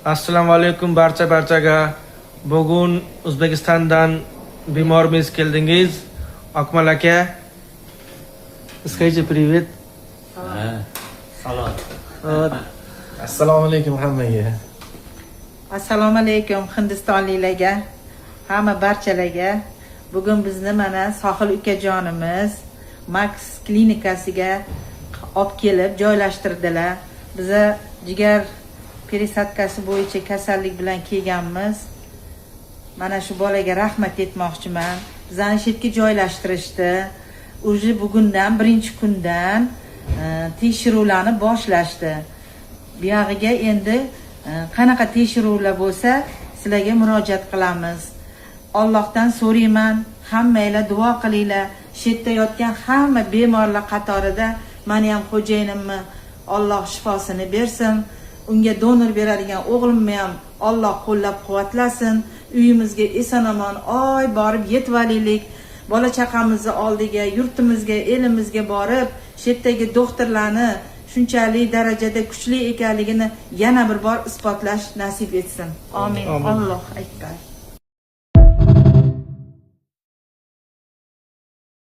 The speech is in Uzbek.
Assalomu alaykum barchaga. Bugun O'zbekistondan bemorimiz keldingiz. Akmal aka. Скажите привет. Salom. Assalomu alaykum hammaga. Assalomu alaykum Hindistonliklarga, hamma barchalarga. Bugun bizni mana Sohil ukajonimiz Max klinikasiga olib kelib joylashtirdilar. Biza jigar perisadkasi bo'yicha kasallik bilan kelganmiz. Mana shu bolaga rahmat etmoqchiman. Bizani shu yerga joylashtirishdi. Уже bugundan birinchi kundan tekshiruvlarni boshlashdi. Bu yog'iga endi qanaqa tekshiruvlar bo'lsa, sizlarga murojaat qilamiz. Allohdan so'rayman, hammanglar duo qilinglar. Shu yerda yotgan hamma bemorlar qatorida meni ham xo'jayinimni Alloh shifosini bersin. Unga donor beradigan o'g'limni ham Alloh qo'llab-quvvatlasin. Uyimizga eson-omon oy borib yetib olaylik. Bola chaqamizni oldiga, yurtimizga, elimizga borib, shu yerdagi doktorlarni shunchalik darajada kuchli ekanligini yana bir bor isbotlash nasib etsin. Amin. Alloh akbar.